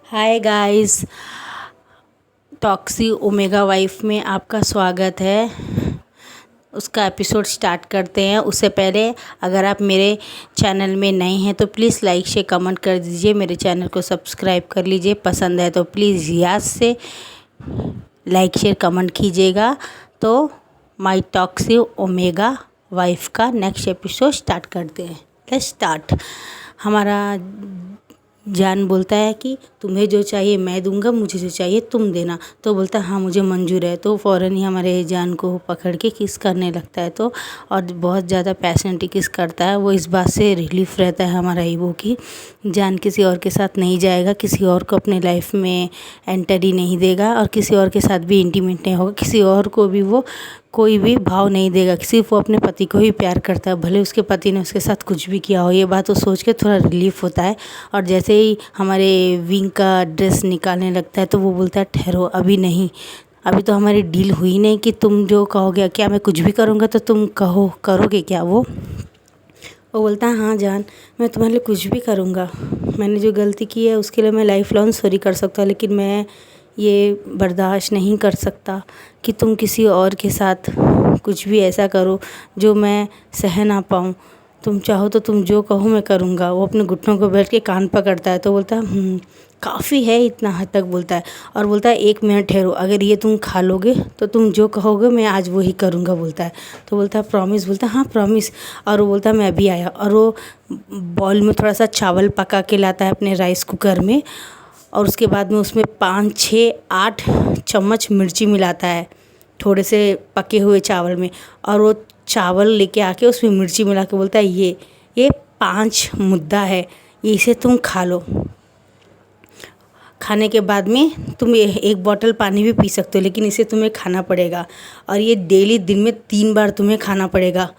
Hi guys, taxi omega wife में आपका स्वागत है। उसका एपिसोड स्टार्ट करते हैं। उससे पहले अगर आप मेरे चैनल में नए हैं तो प्लीज़ लाइक शेयर कमेंट कर दीजिए। मेरे चैनल को सब्सक्राइब कर लीजिए। पसंद है तो प्लीज़ याद से लाइक शेयर कमेंट कीजिएगा। तो माई टॉक्सी ओमेगा वाइफ का नेक्स्ट एपिसोड स्टार्ट करते हैं। Let's start. हमारा जान बोलता है कि तुम्हें जो चाहिए मैं दूंगा, मुझे जो चाहिए तुम देना। तो बोलता है हाँ मुझे मंजूर है। तो फ़ौरन ही हमारे जान को पकड़ के किस करने लगता है। तो और बहुत ज़्यादा पैशनेटली किस करता है। वो इस बात से रिलीफ रहता है हमारा ईवो की जान किसी और के साथ नहीं जाएगा, किसी और को अपने लाइफ में एंटर ही नहीं देगा और किसी और के साथ भी इंटीमेट नहीं होगा। किसी और को भी वो कोई भी भाव नहीं देगा। सिर्फ वो अपने पति को ही प्यार करता है, भले उसके पति ने उसके साथ कुछ भी किया हो। ये बात वो सोच के थोड़ा रिलीफ होता है। और जैसे ही हमारे विंग का ड्रेस निकालने लगता है तो वो बोलता है ठहरो, अभी नहीं, अभी तो हमारी डील हुई नहीं कि तुम जो कहोगे, क्या मैं कुछ भी करूँगा तो तुम करोगे क्या। वो बोलता है हाँ जान, मैं तुम्हारे लिए कुछ भी करूँगा। मैंने जो गलती की है उसके लिए मैं लाइफ लॉन्ग सॉरी कर सकता हूँ, लेकिन मैं ये बर्दाश्त नहीं कर सकता कि तुम किसी और के साथ कुछ भी ऐसा करो जो मैं सह ना पाऊँ। तुम चाहो तो तुम जो कहो मैं करूँगा। वो अपने घुटनों को बैठ के कान पकड़ता है। तो बोलता है काफ़ी है, इतना हद तक बोलता है। और बोलता है 1 मिनट ठहरो, अगर ये तुम खा लोगे तो तुम जो कहोगे मैं आज वही करूँगा बोलता है। तो बोलता है प्रॉमिस। बोलता है हाँ प्रॉमिस। और वो बोलता है मैं अभी आया। और वो बॉल में थोड़ा सा चावल पका के लाता है अपने राइस कुकर में। और उसके बाद में उसमें 5, 6, 8 चम्मच मिर्ची मिलाता है थोड़े से पके हुए चावल में। और वो चावल लेके आके उसमें मिर्ची मिला के बोलता है ये 5 मुद्दा है, ये इसे तुम खा लो। खाने के बाद में तुम 1 बॉटल पानी भी पी सकते हो, लेकिन इसे तुम्हें खाना पड़ेगा। और ये डेली दिन में 3 बार तुम्हें खाना पड़ेगा।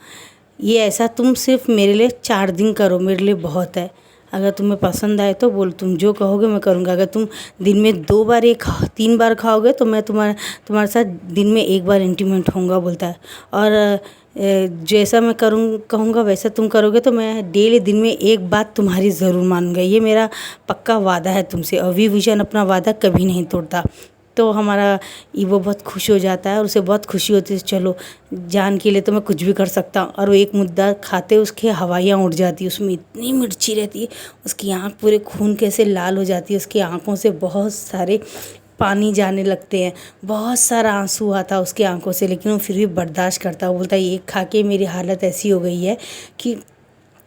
ये ऐसा तुम सिर्फ मेरे लिए 4 दिन करो, मेरे लिए बहुत है। अगर तुम्हें पसंद आए तो बोल, तुम जो कहोगे मैं करूँगा। अगर तुम दिन में 2 बार 3 बार खाओगे तो मैं तुम्हारे साथ दिन में 1 बार इंटीमेट होऊंगा बोलता है। और जैसा मैं कहूँगा वैसा तुम करोगे तो मैं डेली दिन में 1 बात तुम्हारी ज़रूर मानूंगा। ये मेरा पक्का वादा है तुमसे। और विभूषण अपना वादा कभी नहीं तोड़ता। तो हमारा ईवो बहुत खुश हो जाता है और उसे बहुत खुशी होती है, चलो जान के लिए तो मैं कुछ भी कर सकता हूँ। और वो 1 मुद्दा खाते उसके हवाइयाँ उड़ जाती है। उसमें इतनी मिर्ची रहती है, उसकी आँख पूरे खून कैसे लाल हो जाती है। उसकी आँखों से बहुत सारे पानी जाने लगते हैं, बहुत सारा आंसू आता है उसकी आंखों से, लेकिन वो फिर भी बर्दाश्त करता है। वो बोलता है ये खा के मेरी हालत ऐसी हो गई है कि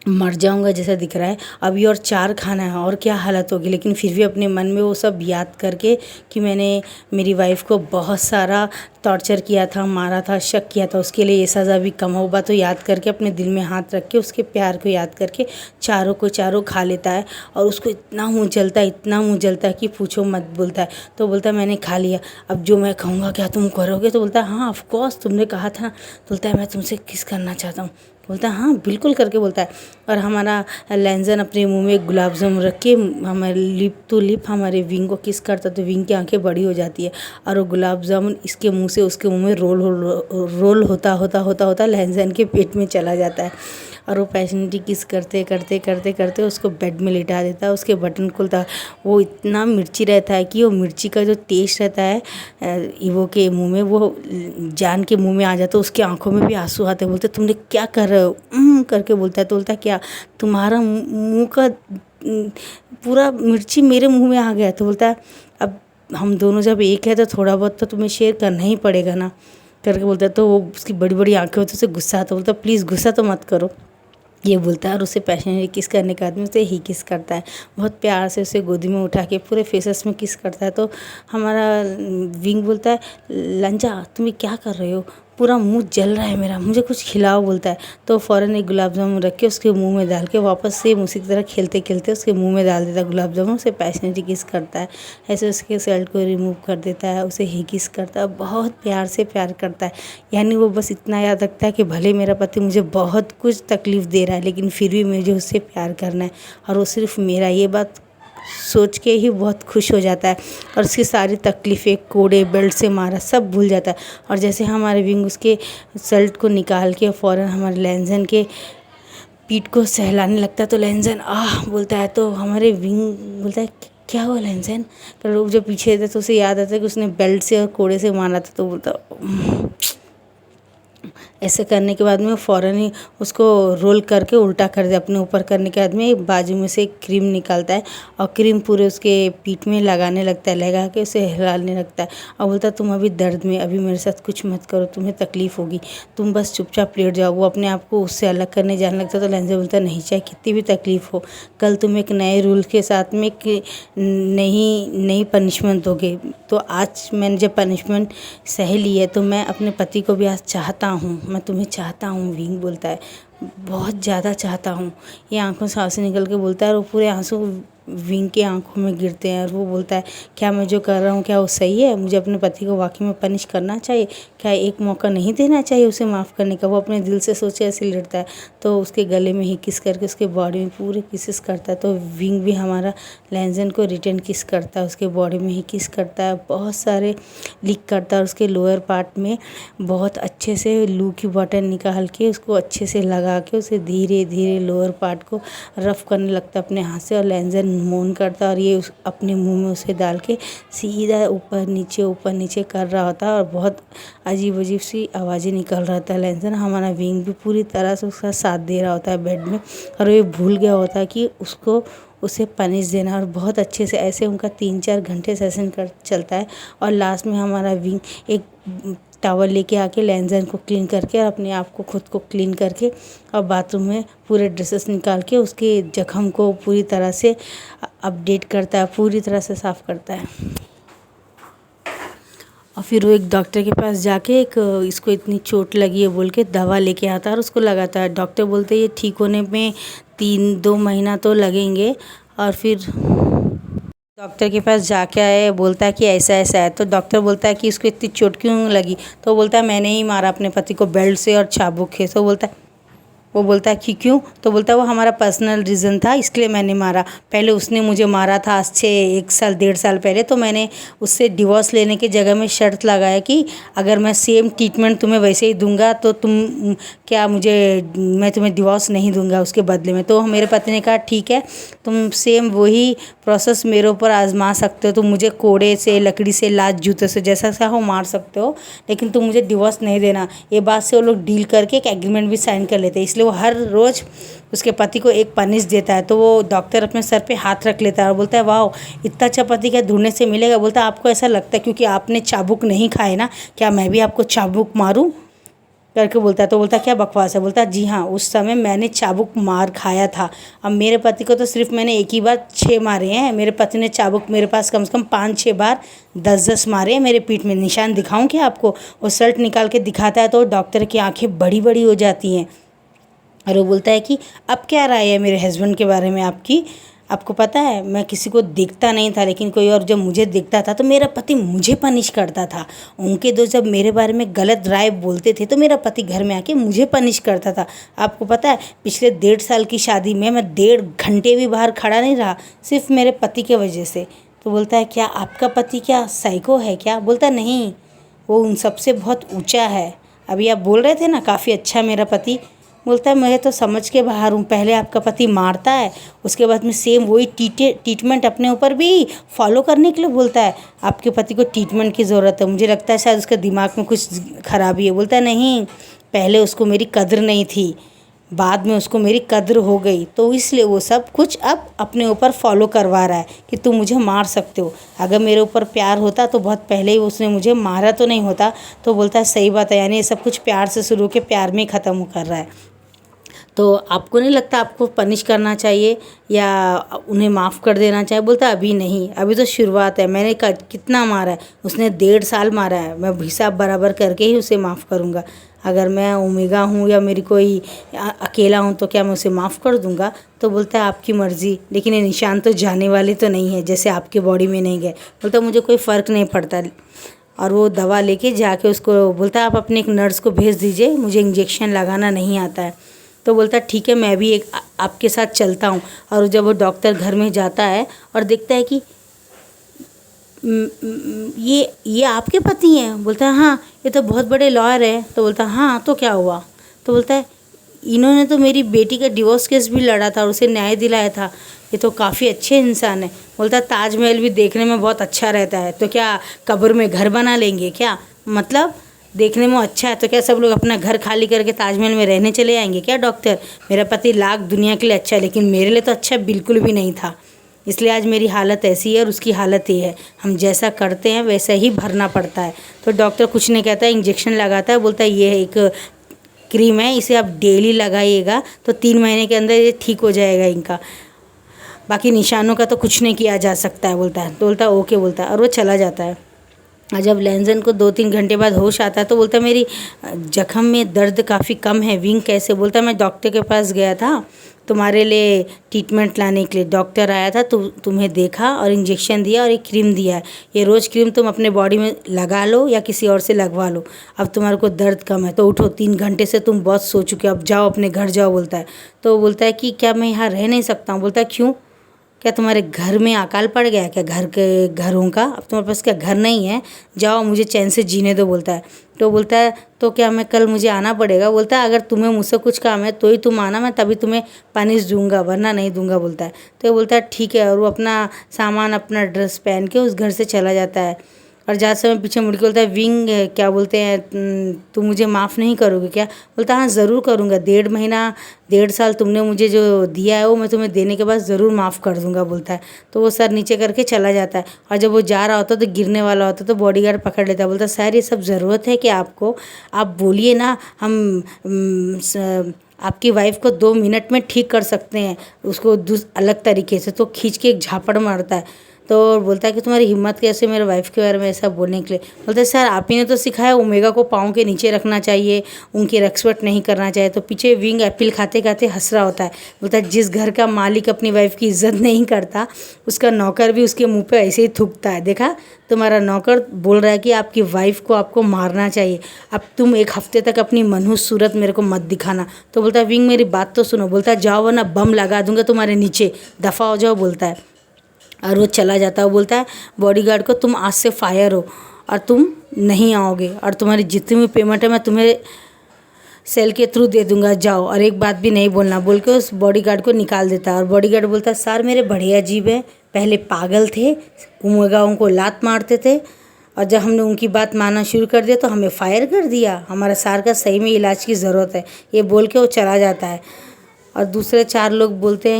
मर जाऊंगा जैसा दिख रहा है। अभी और 4 खाना है और क्या हालत होगी। लेकिन फिर भी अपने मन में वो सब याद करके कि मैंने मेरी वाइफ को बहुत सारा टॉर्चर किया था, मारा था, शक किया था, उसके लिए ये सज़ा भी कम होगा। तो याद करके अपने दिल में हाथ रख के उसके प्यार को याद करके चारों खा लेता है। और उसको इतना मुँह जलता है, इतना मुँह जलता है कि पूछो मत बोलता है। तो बोलता है मैंने खा लिया, अब जो मैं कहूँगा क्या तुम करोगे। तो बोलता है हाँ ऑफ कोर्स, तुमने कहा था। बोलता है मैं तुमसे किस करना चाहता हूँ। बोलता है हाँ बिल्कुल करके बोलता है। और हमारा लैंजन अपने मुंह में गुलाब जामुन रख के हमारे लिप टू लिप हमारे विंग को किस करता, तो विंग की आंखें बड़ी हो जाती है। और वो गुलाब जामुन इसके मुंह से उसके मुंह में रोल होता लैंजन के पेट में चला जाता है। और वो पैशनेटली किस करते उसको बेड में लिटा देता है। उसके बटन खुलता है। वो इतना मिर्ची रहता है कि वो मिर्ची का जो टेस्ट रहता है ईवो के मुंह में, वो जान के मुंह में आ जाता है। उसकी आंखों में भी आंसू आते। बोलते तुमने क्या कर रहे हो करके बोलता है। तो बोलता है क्या, तुम्हारा मुंह का पूरा मिर्ची मेरे मुंह में आ गया। तो बोलता है अब हम दोनों जब एक है तो थोड़ा बहुत तो तुम्हें शेयर करना ही पड़ेगा ना करके बोलता है। तो वो उसकी बड़ी बड़ी आंखें होती है, उसे गुस्सा आता है। बोलता है प्लीज़ गुस्सा तो मत करो, ये बोलता है। और उसे पैशनेटली किस करने के आदमी उसे ही किस करता है, बहुत प्यार से उसे गोदी में उठा के पूरे फेसेस में किस करता है। तो हमारा विंग बोलता है लंजा तुम्हें क्या कर रहे हो, पूरा मुंह जल रहा है मेरा, मुझे कुछ खिलाओ बोलता है। तो फ़ौरन एक गुलाब जामुन रख के उसके मुंह में डाल के वापस से उसी की तरह खेलते खेलते उसके मुंह में डाल देता है गुलाब जामुन। उसे पैशनेटली किस करता है, ऐसे उसके शर्ट को रिमूव कर देता है, उसे ही किस करता है, बहुत प्यार से प्यार करता है। यानी वो बस इतना याद रखता है कि भले मेरा पति मुझे बहुत कुछ तकलीफ़ दे रहा है लेकिन फिर भी मुझे उससे प्यार करना है और वो सिर्फ मेरा। ये बात सोच के ही बहुत खुश हो जाता है और उसकी सारी तकलीफ़ें, कोड़े, बेल्ट से मारा, सब भूल जाता है। और जैसे हमारे विंग उसके शर्ट को निकाल के फ़ौरन हमारे लैंजन के पीठ को सहलाने लगता है तो लैंजन आह बोलता है। तो हमारे विंग बोलता है क्या हुआ लैंसन? पर लोग जो पीछे थे तो उसे याद आता कि उसने बेल्ट से और कोड़े से मारा था, तो बोलता ऐसे करने के बाद में फ़ौरन ही उसको रोल करके उल्टा कर दिया। अपने ऊपर करने के बाद में बाजू में से क्रीम निकालता है और क्रीम पूरे उसके पीठ में लगाने लगता है, लगा के उसे हिलाने लगता है और बोलता है तुम अभी दर्द में, अभी मेरे साथ कुछ मत करो, तुम्हें तकलीफ़ होगी, तुम बस चुपचाप लेट जाओ। वो अपने आप को उससे अलग करने जाने लगता है, तो लैंसन बोलता है नहीं, चाहे कितनी भी तकलीफ़ हो, कल तुम एक नए रूल के साथ में एक नई पनिशमेंट दोगे। तो आज मैंने जब पनिशमेंट सह ली है तो मैं अपने पति को भी आज चाहता हूँ, मैं तुम्हें चाहता हूँ। विंग बोलता है बहुत ज़्यादा चाहता हूँ। ये आंखों से आंसू निकल के बोलता है और वो पूरे आंसू विंग के आंखों में गिरते हैं और वो बोलता है क्या मैं जो कर रहा हूँ क्या वो सही है? मुझे अपने पति को वाकई में पनिश करना चाहिए? क्या एक मौका नहीं देना चाहिए उसे माफ़ करने का? वो अपने दिल से सोचे ऐसे लड़ता है, तो उसके गले में ही किस करके उसके बॉडी में पूरे किसेस करता है। तो विंग भी हमारा लैंसन को रिटर्न किस करता है, उसके बॉडी में ही किस करता है, बहुत सारे लिक करता है और उसके लोअर पार्ट में बहुत अच्छे से लू की बॉटल निकाल के उसको अच्छे से लगा के उसे धीरे धीरे लोअर पार्ट को रफ़ करने लगता है अपने हाथ से और लैंसन मौन करता है और ये अपने मुंह में उसे डाल के सीधा ऊपर नीचे कर रहा होता है और बहुत अजीब अजीब सी आवाज़ें निकल रहा था। लैंसन हमारा विंग भी पूरी तरह से उसका साथ दे रहा होता है बेड में और ये भूल गया होता है कि उसे पनिश देना, और बहुत अच्छे से ऐसे उनका 3-4 घंटे सेशन चलता है और लास्ट में हमारा विंग एक टॉवल लेके आके लैंसन को क्लीन करके और अपने आप को खुद को क्लीन करके और बाथरूम में पूरे ड्रेसेस निकाल के उसके जख्म को पूरी तरह से अपडेट करता है, पूरी तरह से साफ़ करता है। और फिर वो एक डॉक्टर के पास जाके इसको इतनी चोट लगी है बोल के दवा लेके आता है और उसको लगाता है। डॉक्टर बोलते हैं ये ठीक होने में 3-2 महीना तो लगेंगे। और फिर डॉक्टर के पास जाके आए, बोलता है कि ऐसा ऐसा है। तो डॉक्टर बोलता है कि इसको इतनी चोट क्यों लगी? तो बोलता है मैंने ही मारा अपने पति को बेल्ट से और चाबुक से। तो वो बोलता है कि क्यों? तो बोलता है वो हमारा पर्सनल रीज़न था इसलिए मैंने मारा। पहले उसने मुझे मारा था आज से 1-1.5 साल पहले, तो मैंने उससे डिवोर्स लेने की जगह में शर्त लगाया कि अगर मैं सेम ट्रीटमेंट तुम्हें वैसे ही दूंगा तो मैं तुम्हें डिवोर्स नहीं दूंगा उसके बदले में। तो मेरे पति ने कहा ठीक है, तुम सेम वही प्रोसेस मेरे ऊपर आजमा सकते हो, तुम मुझे कोड़े से, लकड़ी से, लात जूते से जैसा चाहो मार सकते हो, लेकिन तुम मुझे डिवोर्स नहीं देना। ये बात से वो लोग डील करके एक एग्रीमेंट भी साइन कर लेते हैं। इसलिए वो हर रोज़ उसके पति को एक पनिश देता है। तो वो डॉक्टर अपने सर पे हाथ रख लेता है और बोलता है वाह, इतना अच्छा पति क्या ढूंढने से मिलेगा? बोलता है आपको ऐसा लगता है क्योंकि आपने चाबुक नहीं खाए ना, क्या मैं भी आपको चाबुक मारूं करके बोलता है। तो बोलता क्या बकवास है? बोलता है जी हाँ, उस समय मैंने चाबुक मार खाया था। अब मेरे पति को तो सिर्फ मैंने एक ही बार 6 मारे हैं, मेरे पति ने चाबुक मेरे पास कम से कम 5-6 बार 10-10 मारे हैं मेरे पीठ में। निशान दिखाऊं क्या आपको? वो शर्ट निकाल के दिखाता है तो डॉक्टर की आंखें बड़ी बड़ी हो जाती हैं और वो बोलता है कि अब क्या राय है मेरे हस्बैंड के बारे में आपकी? आपको पता है मैं किसी को देखता नहीं था, लेकिन कोई और जब मुझे देखता था तो मेरा पति मुझे पनिश करता था। उनके दो जब मेरे बारे में गलत राय बोलते थे तो मेरा पति घर में आके मुझे पनिश करता था। आपको पता है पिछले 1.5 साल की शादी में मैं 1.5 घंटे भी बाहर खड़ा नहीं रहा, सिर्फ मेरे पति के वजह से। तो बोलता है क्या आपका पति क्या साइको है क्या? बोलता नहीं, वो उन सबसे बहुत ऊँचा है। अभी आप बोल रहे थे ना काफ़ी अच्छा मेरा पति। बोलता है मैं तो समझ के बाहर हूँ, पहले आपका पति मारता है, उसके बाद में सेम वही ट्रीटमेंट अपने ऊपर भी फॉलो करने के लिए बोलता है। आपके पति को ट्रीटमेंट की ज़रूरत है, मुझे लगता है शायद उसके दिमाग में कुछ खराबी है। बोलता है नहीं, पहले उसको मेरी कद्र नहीं थी, बाद में उसको मेरी कद्र हो गई, तो इसलिए वो सब कुछ अब अपने ऊपर फॉलो करवा रहा है कि तुम मुझे मार सकते हो। अगर मेरे ऊपर प्यार होता तो बहुत पहले ही उसने मुझे मारा तो नहीं होता। तो बोलता है सही बात है, यानी ये सब कुछ प्यार से शुरू के प्यार में ही ख़त्म कर रहा है। तो आपको नहीं लगता आपको पनिश करना चाहिए या उन्हें माफ़ कर देना चाहिए? बोलता है अभी नहीं, अभी तो शुरुआत है। मैंने कितना मारा है? उसने 1.5 साल मारा है। मैं हिसाब बराबर करके ही उसे माफ़ करूँगा। अगर मैं ओमेगा हूँ या मेरी कोई अकेला हूँ तो क्या मैं उसे माफ़ कर दूँगा? तो बोलता है आपकी मर्ज़ी, लेकिन ये निशान तो जाने वाले तो नहीं है जैसे आपके बॉडी में नहीं गए। बोलता मुझे कोई फ़र्क नहीं पड़ता। और वो दवा लेके जाके उसको बोलता है आप अपने एक नर्स को भेज दीजिए, मुझे इंजेक्शन लगाना नहीं आता है। तो बोलता है ठीक है, मैं भी एक आपके साथ चलता हूँ। और जब वो डॉक्टर घर में जाता है और देखता है कि ये आपके पति हैं। बोलता है हाँ, ये तो बहुत बड़े लॉयर है। तो बोलता है हाँ तो क्या हुआ? तो बोलता है इन्होंने तो मेरी बेटी का डिवोर्स केस भी लड़ा था और उसे न्याय दिलाया था। ये तो काफ़ी अच्छे इंसान है। बोलता ताजमहल भी देखने में बहुत अच्छा रहता है, तो क्या कब्र में घर बना लेंगे क्या? मतलब देखने में अच्छा है तो क्या सब लोग अपना घर खाली करके ताजमहल में रहने चले आएंगे क्या? डॉक्टर, मेरा पति लाख दुनिया के लिए अच्छा है, लेकिन मेरे लिए तो अच्छा बिल्कुल भी नहीं था, इसलिए आज मेरी हालत ऐसी है और उसकी हालत ये है। हम जैसा करते हैं वैसा ही भरना पड़ता है। तो डॉक्टर कुछ नहीं कहता है, इंजेक्शन लगाता है, बोलता है ये एक क्रीम है, इसे आप डेली लगाइएगा तो 3 महीने के अंदर ये ठीक हो जाएगा इनका, बाकी निशानों का तो कुछ नहीं किया जा सकता है। बोलता है, तो बोलता है ओके बोलता है, और वो चला जाता है। और जब लेंजन को 2-3 घंटे बाद होश आता है तो बोलता है मेरी जख्म में दर्द काफ़ी कम है। विंग कैसे? बोलता है मैं डॉक्टर के पास गया था तुम्हारे लिए ट्रीटमेंट लाने के लिए, डॉक्टर आया था तो तुम्हें देखा और इंजेक्शन दिया और एक क्रीम दिया है, ये रोज़ क्रीम तुम अपने बॉडी में लगा लो या किसी और से लगवा लो, अब तुम्हारे को दर्द कम है तो उठो, 3 घंटे से तुम बहुत सो चुके हो, अब जाओ अपने घर जाओ। बोलता है, तो बोलता है कि क्या मैं यहाँ रह नहीं सकता हूँ? बोलता है क्यों, क्या तुम्हारे घर में अकाल पड़ गया क्या घर के घरों का? अब तुम्हारे पास क्या घर नहीं है? जाओ मुझे चैन से जीने दो। बोलता है, तो बोलता है तो क्या मैं कल मुझे आना पड़ेगा? बोलता है अगर तुम्हें मुझसे कुछ काम है तो ही तुम आना, मैं तभी तुम्हें पनिश दूंगा वरना नहीं दूंगा। बोलता है, तो ये बोलता है ठीक है, और वो अपना सामान अपना ड्रेस पहन के उस घर से चला जाता है। और जाते समय पीछे मुड़ के बोलता है विंग क्या बोलते हैं तुम मुझे माफ़ नहीं करोगे क्या? बोलता है हाँ ज़रूर करूँगा, 1.5 साल तुमने मुझे जो दिया है वो मैं तुम्हें देने के बाद ज़रूर माफ़ कर दूंगा। बोलता है, तो वो सर नीचे करके चला जाता है। और जब वो जा रहा होता है तो गिरने वाला होता है तो बॉडीगार्ड पकड़ लेता है। बोलता है सर ये सब ज़रूरत है कि आपको, आप बोलिए ना, हम आपकी वाइफ को 2 मिनट में ठीक कर सकते हैं उसको अलग तरीके से। तो खींच के एक झापड़ मारता है। तो बोलता है कि तुम्हारी हिम्मत कैसे मेरे वाइफ के बारे में ऐसा बोलने के लिए? बोलते हैं सर आप ही ने तो सिखाया ओमेगा को पाँव के नीचे रखना चाहिए, उनकी रेस्पेक्ट नहीं करना चाहिए। तो पीछे विंग एप्पल खाते खाते हंस रहा होता है। बोलता है जिस घर का मालिक अपनी वाइफ की इज्जत नहीं करता उसका नौकर भी उसके मुंह पे ऐसे ही थूकता है। देखा, तुम्हारा नौकर बोल रहा है कि आपकी वाइफ को आपको मारना चाहिए, अब तुम 1 हफ्ते तक अपनी मनहूस सूरत मेरे को मत दिखाना। तो बोलता है विंग मेरी बात तो सुनो। बोलता है जाओ वरना बम लगा दूंगा तुम्हारे नीचे, दफ़ा हो जाओ। बोलता है, और वो चला जाता है। वो बोलता है बॉडीगार्ड को तुम आज से फायर हो और तुम नहीं आओगे, और तुम्हारी जितनी भी पेमेंट है मैं तुम्हें सेल के थ्रू दे दूंगा, जाओ और एक बात भी नहीं बोलना, बोल के उस बॉडीगार्ड को निकाल देता है। और बॉडीगार्ड बोलता है सर मेरे बड़े अजीब है, पहले पागल थे, उमगाओं को लात मारते थे, और जब हमने उनकी बात मानना शुरू कर दिया तो हमें फायर कर दिया, हमारा सार का सही में इलाज की ज़रूरत है। ये बोल के वो चला जाता है। और दूसरे 4 लोग बोलते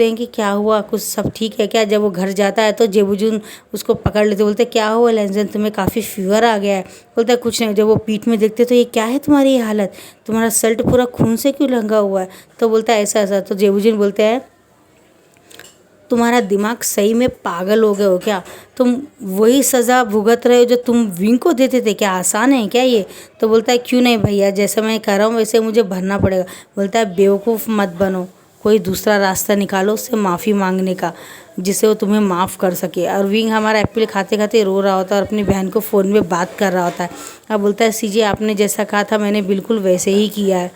हैं कि क्या हुआ, कुछ सब ठीक है क्या? जब वो घर जाता है तो जेबुजुन उसको पकड़ लेते, बोलते क्या हुआ लेंजन, तुम्हें काफ़ी फीवर आ गया है? बोलता है कुछ नहीं। जब वो पीठ में देखते तो ये क्या है तुम्हारी ये हालत, तुम्हारा शर्ट पूरा खून से क्यों रंगा हुआ है? तो बोलता है ऐसा ऐसा। तो जेबुजुन बोलते हैं तुम्हारा दिमाग सही में पागल हो गए हो क्या? तुम वही सज़ा भुगत रहे हो जो तुम विंग को देते थे, क्या आसान है क्या ये? तो बोलता है क्यों नहीं भैया, जैसा मैं कर रहा हूँ वैसे मुझे भरना पड़ेगा। बोलता है बेवकूफ़ मत बनो, कोई दूसरा रास्ता निकालो उससे माफ़ी मांगने का, जिससे वो तुम्हें माफ़ कर सके। और विंग हमारा एप्पल खाते खाते रो रहा होता है और अपनी बहन को फ़ोन में बात कर रहा होता है। अब बोलता है सीजे आपने जैसा कहा था मैंने बिल्कुल वैसे ही किया है।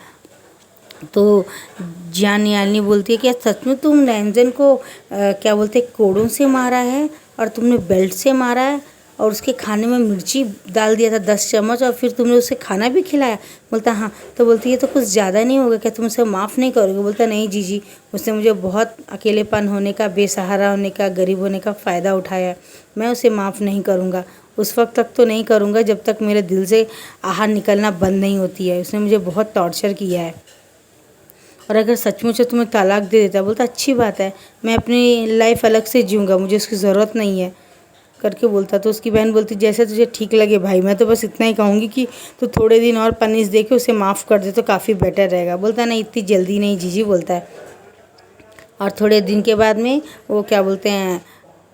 तो जान यालनी बोलती है कि सच में तुम लेंजन को क्या बोलते कोड़ों से मारा है और तुमने बेल्ट से मारा है, और उसके खाने में मिर्ची डाल दिया था 10 चम्मच, और फिर तुमने उसे खाना भी खिलाया? बोलता हाँ। तो बोलती है तो कुछ ज़्यादा नहीं होगा क्या, तुम उसे माफ़ नहीं करोगे? बोलता नहीं जीजी, उसने मुझे बहुत अकेलेपन होने का, बेसहारा होने का, गरीब होने का फ़ायदा उठाया, मैं उसे माफ़ नहीं करूँगा। उस वक्त तक तो नहीं करूँगा जब तक मेरे दिल से आहार निकलना बंद नहीं होती है। उसने मुझे बहुत टॉर्चर किया है, और अगर सचमुच तुम्हें तलाक दे देता, बोलता अच्छी बात है, मैं अपनी लाइफ अलग से जीऊँगा, मुझे उसकी ज़रूरत नहीं है करके बोलता। तो उसकी बहन बोलती जैसे तुझे ठीक लगे भाई, मैं तो बस इतना ही कहूँगी कि तू थोड़े दिन और पनिश दे के उसे माफ़ कर दे तो काफ़ी बेटर रहेगा। बोलता नहीं इतनी जल्दी नहीं जीजी, बोलता है। और थोड़े दिन के बाद में वो क्या बोलते हैं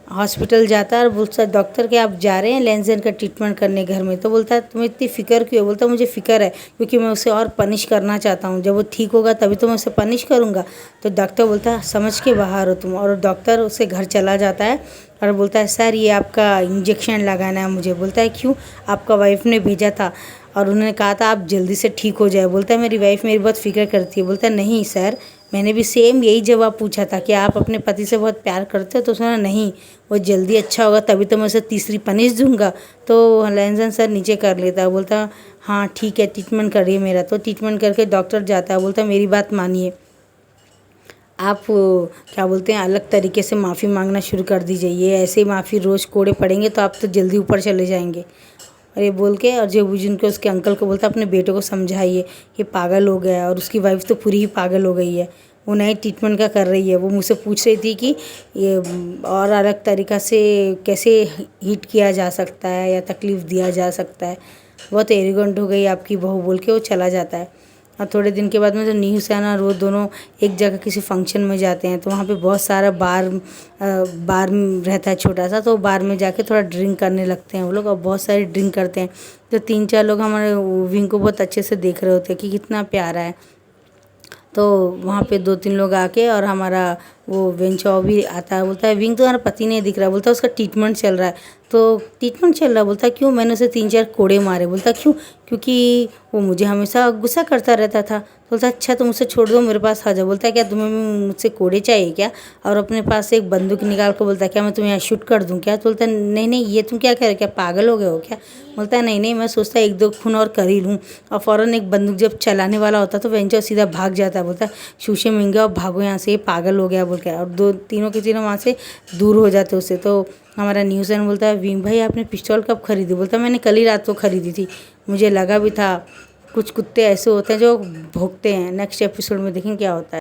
हॉस्पिटल जाता है और बोलता है डॉक्टर के आप जा रहे हैं लेंजन का ट्रीटमेंट करने घर में? तो बोलता है तुम्हें इतनी फ़िक्र क्यों? बोलता है मुझे फ़िक्र है क्योंकि मैं उसे और पनिश करना चाहता हूँ, जब वो ठीक होगा तभी तो मैं उसे पनिश करूँगा। तो डॉक्टर बोलता है समझ के बाहर हो तुम, और डॉक्टर उसे घर चला जाता है और बोलता है सर ये आपका इंजेक्शन लगाना है मुझे। बोलता है क्यों? आपका वाइफ ने भेजा था और उन्होंने कहा था आप जल्दी से ठीक हो जाए। बोलता है मेरी वाइफ मेरी बहुत फ़िक्र करती है। बोलता है नहीं सर, मैंने भी सेम यही जवाब पूछा था कि आप अपने पति से बहुत प्यार करते हो, तो उसने नहीं, वो जल्दी अच्छा होगा तभी तो मैं उसे तीसरी पनिश दूंगा। तो लेंजन सर नीचे कर लेता है, बोलता हाँ ठीक है, ट्रीटमेंट करिए मेरा। तो ट्रीटमेंट करके डॉक्टर जाता है, बोलता है मेरी बात मानिए, आप क्या बोलते हैं अलग तरीके से माफ़ी मांगना शुरू कर दीजिए। ये ऐसे ही माफ़ी रोज़ कोड़े पड़ेंगे तो आप तो जल्दी ऊपर चले जाएंगे। और ये बोल के और जो जिनको उसके अंकल को बोलता है अपने बेटे को समझाइए, ये पागल हो गया है और उसकी वाइफ तो पूरी ही पागल हो गई है, वो नई ट्रीटमेंट का कर रही है। वो मुझसे पूछ रही थी कि ये और अलग तरीक़ा से कैसे हिट किया जा सकता है या तकलीफ़ दिया जा सकता है। बहुत एरोगेंट हो गई आपकी बहू, बोल के वो चला जाता है। और थोड़े दिन के बाद में जो न्यू सैन और वो दोनों एक जगह किसी फंक्शन में जाते हैं, तो वहाँ पे बहुत सारा बार रहता है छोटा सा, तो बार में जाके थोड़ा ड्रिंक करने लगते हैं वो लोग और बहुत सारी ड्रिंक करते हैं। तो 3-4 लोग हमारे विंग को बहुत अच्छे से देख रहे होते हैं कि कितना प्यारा है। तो वहाँ पे 2-3 लोग आके और हमारा वो वेंचो भी आता है, बोलता है विंग तुम्हारा पति नहीं दिख रहा, बोलता है उसका ट्रीटमेंट चल रहा है। तो ट्रीटमेंट चल रहा है, बोलता है क्यों, मैंने उसे 3-4 कोड़े मारे, बोलता क्यों, क्योंकि वो मुझे हमेशा गुस्सा करता रहता था। बोलता अच्छा तुम मुझसे छोड़ दो, मेरे पास आ जाओ। बोलता है क्या तुम्हें मुझसे कोड़े चाहिए क्या, और अपने पास से एक बंदूक निकाल कर बोलता है क्या मैं तुम्हें यहाँ शूट कर दूँ क्या। तो बोलता है नहीं नहीं ये तुम क्या कह रहे, क्या पागल हो गए हो क्या। बोलता है नहीं नहीं मैं सोचता 1-2 खून और कर ही लूँ। और फ़ौरन एक बंदूक जब चलाने वाला होता तो वेंचर सीधा भाग जाता है, बोलता है शीशे महंगे और भागो यहाँ से, ये पागल हो गया बोल के। और 2-3 के तीनों वहाँ से दूर हो जाते उससे। तो हमारा न्यूज़ एन बोलता है विंग भाई आपने पिस्तौल कब खरीदी, बोलता है मैंने कल ही रात को खरीदी थी, मुझे लगा भी था। कुछ कुत्ते ऐसे होते हैं जो भौंकते हैं। नेक्स्ट एपिसोड में देखें क्या होता है।